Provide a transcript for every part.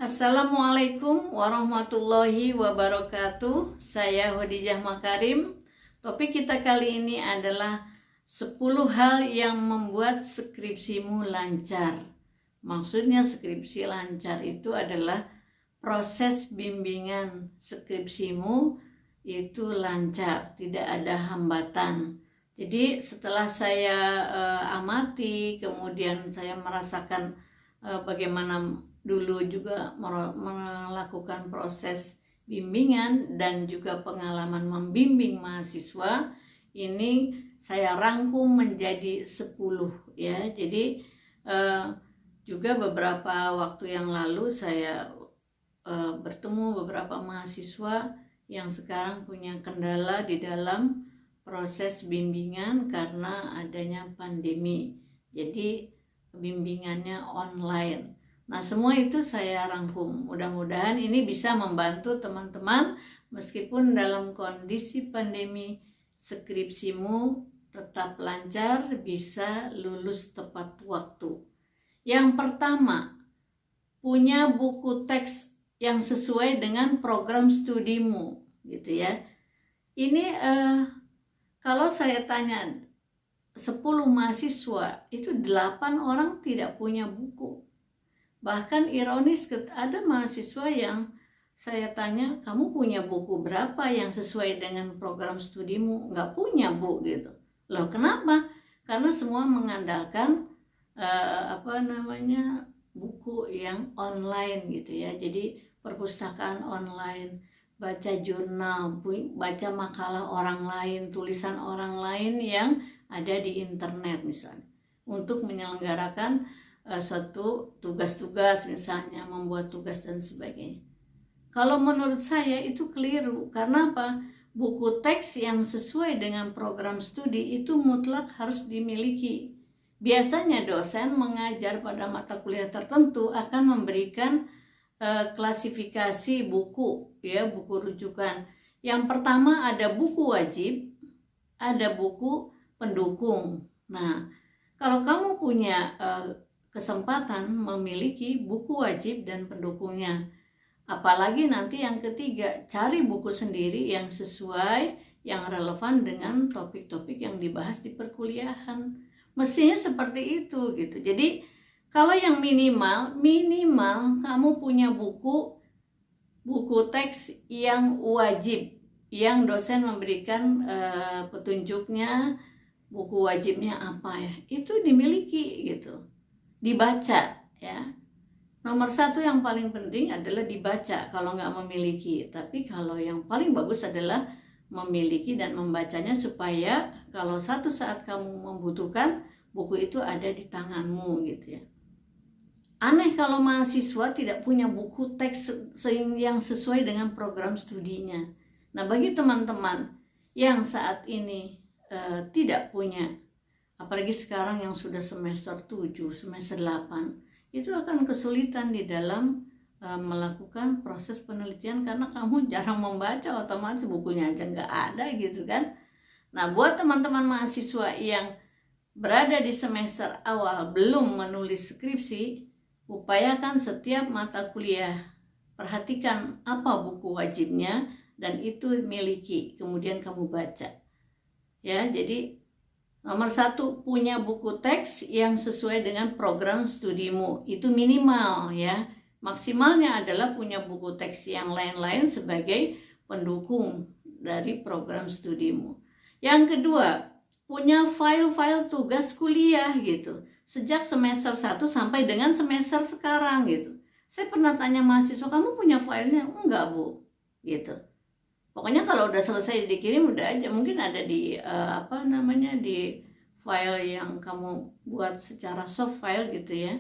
Assalamualaikum warahmatullahi wabarakatuh. Saya Khadijah Makarim. Topik kita kali ini adalah 10 hal yang membuat skripsimu lancar. Maksudnya skripsi lancar itu adalah proses bimbingan skripsimu itu lancar, tidak ada hambatan. Jadi setelah saya amati, kemudian saya merasakan bagaimana dulu juga melakukan proses bimbingan dan juga pengalaman membimbing mahasiswa, ini saya rangkum menjadi 10 ya. Jadi juga beberapa waktu yang lalu saya bertemu beberapa mahasiswa yang sekarang punya kendala di dalam proses bimbingan karena adanya pandemi. Jadi bimbingannya online. Nah, semua itu saya rangkum. Mudah-mudahan ini bisa membantu teman-teman meskipun dalam kondisi pandemi, skripsimu tetap lancar, bisa lulus tepat waktu. Yang pertama, punya buku teks yang sesuai dengan program studimu, gitu ya. Ini kalau saya tanya 10 mahasiswa, itu 8 orang tidak punya buku. Bahkan ironis, ada mahasiswa yang saya tanya, kamu punya buku berapa yang sesuai dengan program studimu? Nggak punya, Bu, gitu. Loh, kenapa? Karena semua mengandalkan buku yang online gitu ya. Jadi perpustakaan online, baca jurnal, baca makalah orang lain, tulisan orang lain yang ada di internet misalnya, untuk menyelenggarakan suatu tugas-tugas, misalnya membuat tugas dan sebagainya. Kalau menurut saya itu keliru. Karena apa? Buku teks yang sesuai dengan program studi itu mutlak harus dimiliki. Biasanya dosen mengajar pada mata kuliah tertentu akan memberikan klasifikasi buku, ya, buku rujukan. Yang pertama ada buku wajib, ada buku pendukung. Nah, kalau kamu punya kesempatan memiliki buku wajib dan pendukungnya, apalagi nanti yang ketiga, cari buku sendiri yang sesuai, yang relevan dengan topik-topik yang dibahas di perkuliahan. Mestinya seperti itu gitu. Jadi kalau yang minimal kamu punya buku teks yang wajib, yang dosen memberikan petunjuknya, buku wajibnya apa ya, itu dimiliki gitu, dibaca ya. Nomor 1 yang paling penting adalah dibaca kalau nggak memiliki. Tapi kalau yang paling bagus adalah memiliki dan membacanya, supaya kalau satu saat kamu membutuhkan, buku itu ada di tanganmu gitu ya. Aneh kalau mahasiswa tidak punya buku teks yang sesuai dengan program studinya. Nah, bagi teman-teman yang saat ini tidak punya, apalagi sekarang yang sudah semester 7, semester 8, itu akan kesulitan di dalam melakukan proses penelitian karena kamu jarang membaca, otomatis bukunya aja nggak ada gitu kan. Nah, buat teman-teman mahasiswa yang berada di semester awal belum menulis skripsi, upayakan setiap mata kuliah perhatikan apa buku wajibnya dan itu miliki, kemudian kamu baca. Ya, jadi nomor 1, punya buku teks yang sesuai dengan program studimu. Itu minimal ya. Maksimalnya adalah punya buku teks yang lain-lain sebagai pendukung dari program studimu. Yang kedua, punya file-file tugas kuliah gitu. Sejak semester 1 sampai dengan semester sekarang gitu. Saya pernah tanya mahasiswa, kamu punya filenya? Enggak, Bu. Gitu. Pokoknya kalau udah selesai dikirim udah aja, mungkin ada di di file yang kamu buat secara soft file gitu ya.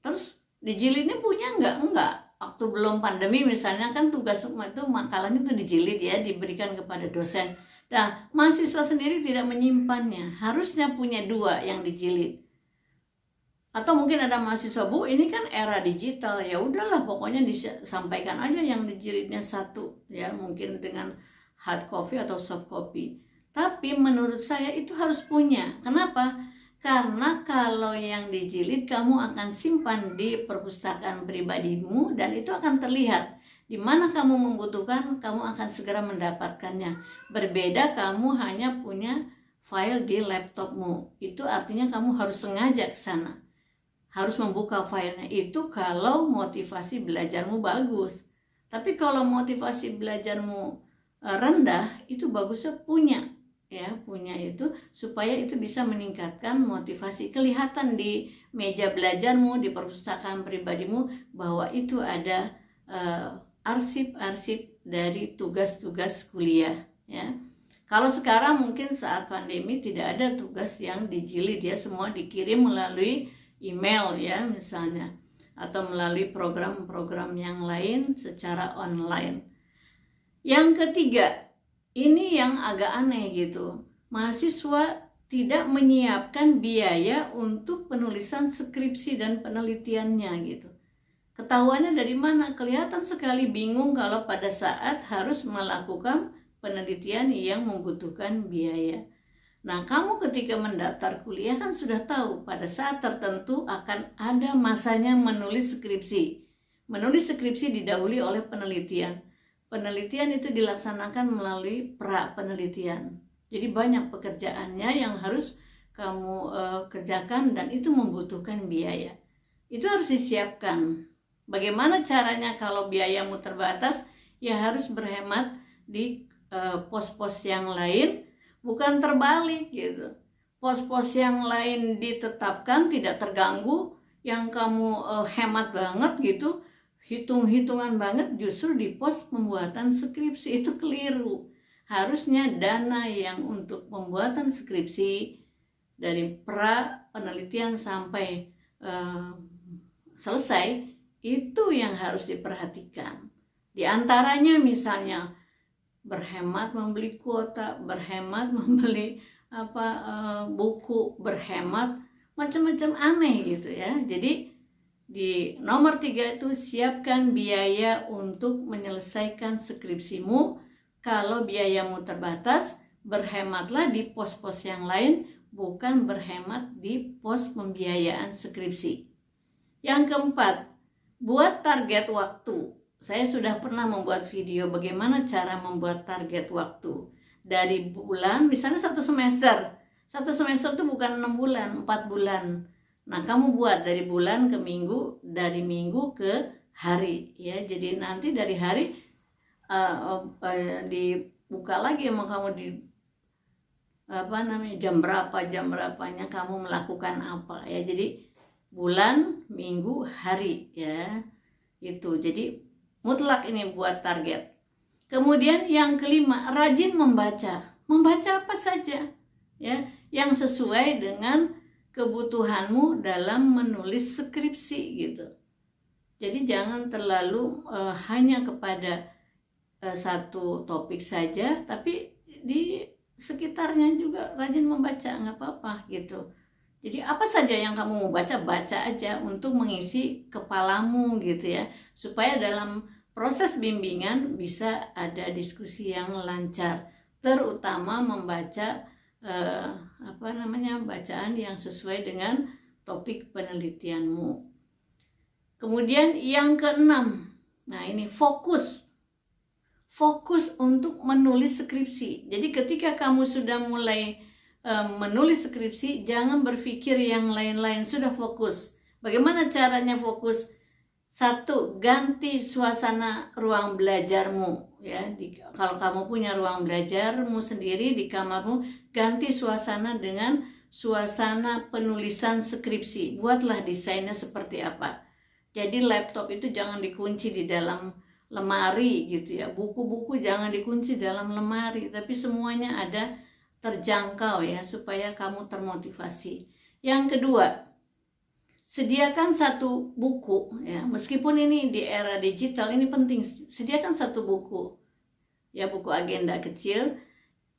Terus dijilidnya punya enggak? Waktu belum pandemi misalnya kan tugas itu makalahnya tuh dijilid ya, diberikan kepada dosen. Nah, mahasiswa sendiri tidak menyimpannya, harusnya punya 2 yang dijilid. Atau mungkin ada mahasiswa, Bu, ini kan era digital, ya udahlah pokoknya disampaikan aja yang dijilidnya 1 ya, mungkin dengan hard copy atau soft copy. Tapi menurut saya itu harus punya. Kenapa? Karena kalau yang dijilid kamu akan simpan di perpustakaan pribadimu dan itu akan terlihat. Di mana kamu membutuhkan, kamu akan segera mendapatkannya. Berbeda kamu hanya punya file di laptopmu. Itu artinya kamu harus sengaja ke sana. Harus membuka filenya. Itu kalau motivasi belajarmu bagus. Tapi kalau motivasi belajarmu rendah, itu bagusnya punya. Ya, punya itu supaya itu bisa meningkatkan motivasi. Kelihatan di meja belajarmu, di perpustakaan pribadimu bahwa itu ada arsip-arsip dari tugas-tugas kuliah, ya. Kalau sekarang mungkin saat pandemi tidak ada tugas yang dijilid, ya, semua dikirim melalui email, ya, misalnya, atau melalui program-program yang lain secara online. Yang ketiga, ini yang agak aneh gitu. Mahasiswa tidak menyiapkan biaya untuk penulisan skripsi dan penelitiannya gitu. Ketahuannya dari mana? Kelihatan sekali bingung kalau pada saat harus melakukan penelitian yang membutuhkan biaya. Nah, kamu ketika mendaftar kuliah kan sudah tahu pada saat tertentu akan ada masanya menulis skripsi. Menulis skripsi didahului oleh penelitian. Penelitian itu dilaksanakan melalui pra-penelitian. Jadi banyak pekerjaannya yang harus kamu kerjakan dan itu membutuhkan biaya. Itu harus disiapkan. Bagaimana caranya kalau biayamu terbatas? Ya harus berhemat di pos-pos yang lain, bukan terbalik gitu. Pos-pos yang lain ditetapkan tidak terganggu, yang kamu hemat banget gitu, hitung-hitungan banget justru di pos pembuatan skripsi. Itu keliru. Harusnya dana yang untuk pembuatan skripsi dari pra penelitian sampai selesai itu yang harus diperhatikan. Di antaranya misalnya berhemat membeli kuota, berhemat membeli buku, berhemat macam-macam aneh gitu, ya. Jadi di nomor 3 itu siapkan biaya untuk menyelesaikan skripsimu. Kalau biayamu terbatas, berhematlah di pos-pos yang lain, bukan berhemat di pos pembiayaan skripsi. Yang keempat, buat target waktu. Saya sudah pernah membuat video bagaimana cara membuat target waktu. Dari bulan, misalnya satu semester. Satu semester itu bukan 6 bulan, 4 bulan. Nah, kamu buat dari bulan ke minggu, dari minggu ke hari, ya. Jadi nanti dari hari dibuka lagi sama kamu di jam berapanya kamu melakukan apa, ya. Jadi bulan, minggu, hari, ya. Itu. Jadi mutlak ini buat target. Kemudian yang kelima, rajin membaca. Membaca apa saja, ya, yang sesuai dengan kebutuhanmu dalam menulis skripsi gitu. Jadi jangan terlalu hanya kepada satu topik saja, tapi di sekitarnya juga rajin membaca, nggak apa-apa gitu. Jadi apa saja yang kamu mau baca, baca aja untuk mengisi kepalamu gitu, ya, supaya dalam proses bimbingan bisa ada diskusi yang lancar, terutama membaca bacaan yang sesuai dengan topik penelitianmu. Kemudian yang keenam, nah ini fokus untuk menulis skripsi. Jadi ketika kamu sudah mulai menulis skripsi, jangan berpikir yang lain-lain, sudah fokus. Bagaimana caranya fokus? 1, ganti suasana ruang belajarmu, ya. Kalau kamu punya ruang belajarmu sendiri di kamarmu, ganti suasana dengan suasana penulisan skripsi. Buatlah desainnya seperti apa. Jadi laptop itu jangan dikunci di dalam lemari gitu, ya. Buku-buku jangan dikunci dalam lemari, tapi semuanya ada terjangkau, ya, supaya kamu termotivasi. Yang kedua, sediakan satu buku, ya. Meskipun ini di era digital ini penting, sediakan satu buku, ya, buku agenda kecil.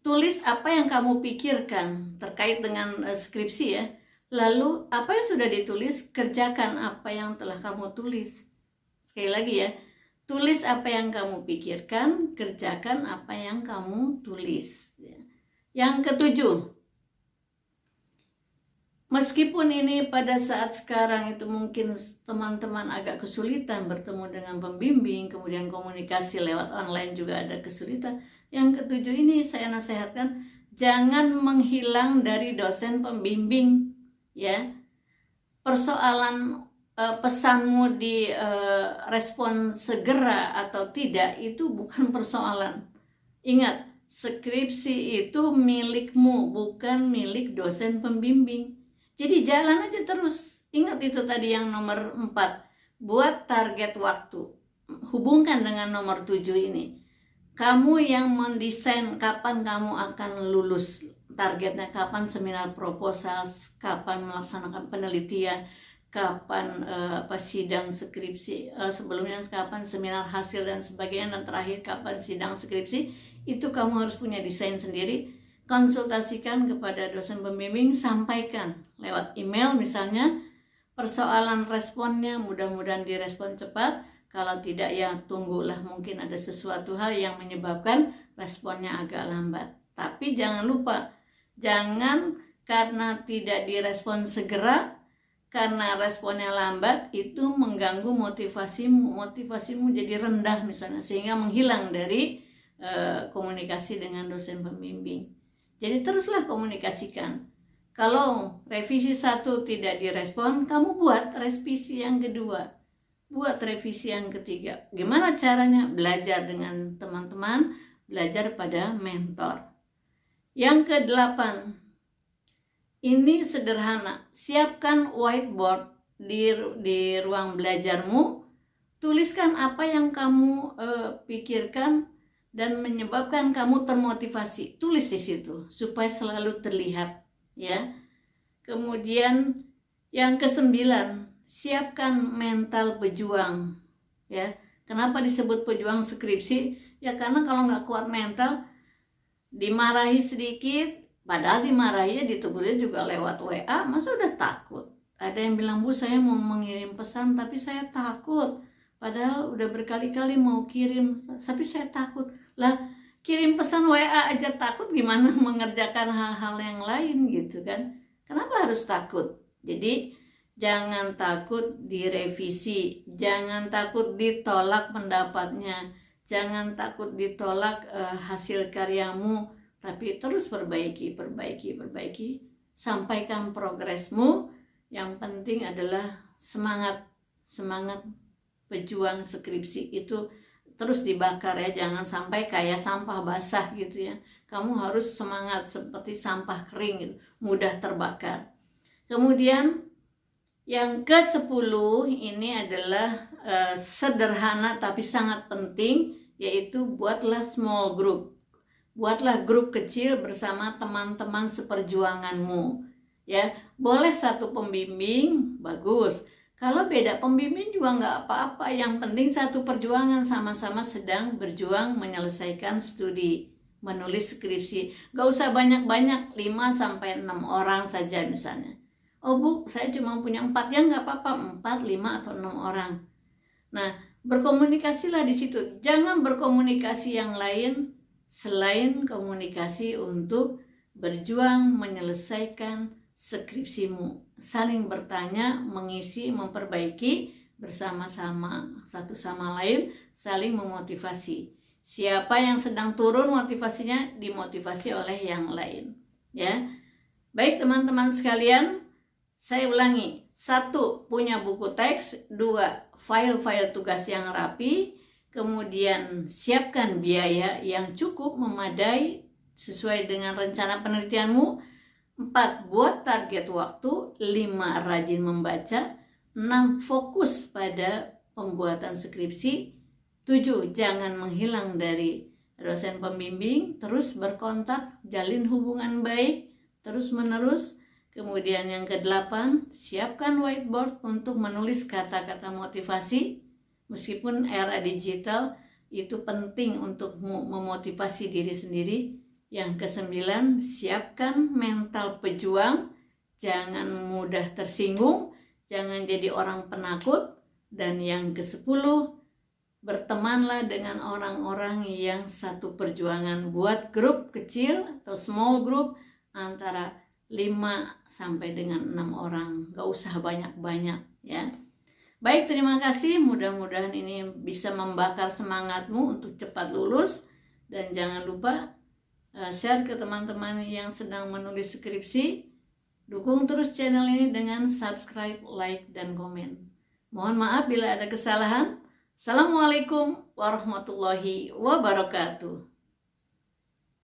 Tulis apa yang kamu pikirkan terkait dengan skripsi, ya. Lalu apa yang sudah ditulis, kerjakan apa yang telah kamu tulis. Sekali lagi, ya, tulis apa yang kamu pikirkan, kerjakan apa yang kamu tulis, ya. Yang ketujuh, Meskipun ini pada saat sekarang itu mungkin teman-teman agak kesulitan bertemu dengan pembimbing, kemudian komunikasi lewat online juga ada kesulitan. Yang ketujuh ini saya nasihatkan, jangan menghilang dari dosen pembimbing, ya. Persoalan pesanmu di respon segera atau tidak itu bukan persoalan. Ingat, skripsi itu milikmu, bukan milik dosen pembimbing. Jadi jalan aja terus. Ingat itu tadi yang nomor 4. Buat target waktu. Hubungkan dengan nomor 7 ini. Kamu yang mendesain kapan kamu akan lulus. Targetnya kapan seminar proposal, kapan melaksanakan penelitian, kapan sidang skripsi, sebelumnya kapan seminar hasil dan sebagainya, dan terakhir kapan sidang skripsi. Itu kamu harus punya desain sendiri. Konsultasikan kepada dosen pembimbing, sampaikan lewat email misalnya persoalan responnya, mudah-mudahan direspon cepat. Kalau tidak ya tunggulah, mungkin ada sesuatu hal yang menyebabkan responnya agak lambat. Tapi jangan lupa, jangan karena tidak direspon segera, karena responnya lambat itu mengganggu motivasimu jadi rendah misalnya, sehingga menghilang dari komunikasi dengan dosen pembimbing. Jadi teruslah komunikasikan. Kalau revisi 1 tidak direspon, kamu buat revisi yang kedua, buat revisi yang ketiga. Gimana caranya? Belajar dengan teman-teman, belajar pada mentor. Yang ke-8, ini sederhana. Siapkan whiteboard di ruang belajarmu. Tuliskan apa yang kamu pikirkan dan menyebabkan kamu termotivasi. Tulis di situ supaya selalu terlihat, ya. Kemudian yang ke-9, siapkan mental pejuang, ya. Kenapa disebut pejuang skripsi? Ya karena kalau nggak kuat mental, dimarahi sedikit, padahal dimarahinya ditugurnya juga lewat WA, masa udah takut. Ada yang bilang, Bu, saya mau mengirim pesan tapi saya takut. Padahal udah berkali-kali mau kirim, tapi saya takut. Lah, kirim pesan WA aja takut, gimana mengerjakan hal-hal yang lain gitu kan? Kenapa harus takut? Jadi, jangan takut direvisi, jangan takut ditolak pendapatnya, jangan takut ditolak hasil karyamu, tapi terus perbaiki. Sampaikan progresmu. Yang penting adalah semangat pejuang skripsi itu terus dibakar ya, jangan sampai kayak sampah basah gitu ya. Kamu harus semangat seperti sampah kering gitu, mudah terbakar. Kemudian yang ke-10 ini adalah sederhana tapi sangat penting, yaitu buatlah small group. Buatlah grup kecil bersama teman-teman seperjuanganmu. Ya, boleh 1 pembimbing, bagus. Kalau beda pembimbing juga nggak apa-apa, yang penting satu perjuangan, sama-sama sedang berjuang menyelesaikan studi, menulis skripsi. Nggak usah banyak-banyak, 5-6 orang saja misalnya. Oh Bu, saya cuma punya 4, ya nggak apa-apa, 4, 5, atau 6 orang. Nah, berkomunikasilah di situ. Jangan berkomunikasi yang lain selain komunikasi untuk berjuang menyelesaikan skripsimu. Saling bertanya, mengisi, memperbaiki bersama-sama, satu sama lain, saling memotivasi. Siapa yang sedang turun motivasinya, dimotivasi oleh yang lain, ya. Baik teman-teman sekalian, saya ulangi. 1, punya buku teks. 2, file-file tugas yang rapi. Kemudian siapkan biaya yang cukup memadai sesuai dengan rencana penelitianmu. 4, buat target waktu. 5, rajin membaca. 6, fokus pada pembuatan skripsi. 7, jangan menghilang dari dosen pembimbing. Terus berkontak, jalin hubungan baik terus menerus. Kemudian yang ke-8, siapkan whiteboard untuk menulis kata-kata motivasi. Meskipun era digital itu penting untuk memotivasi diri sendiri. Yang ke-9, siapkan mental pejuang, jangan mudah tersinggung, jangan jadi orang penakut. Dan yang ke-10, bertemanlah dengan orang-orang yang satu perjuangan. Buat grup kecil atau small group antara sampai dengan 6 orang, gak usah banyak-banyak ya. Baik, terima kasih, mudah-mudahan ini bisa membakar semangatmu untuk cepat lulus. Dan jangan lupa share ke teman-teman yang sedang menulis skripsi. Dukung terus channel ini dengan subscribe, like, dan komen. Mohon maaf bila ada kesalahan. Assalamualaikum warahmatullahi wabarakatuh.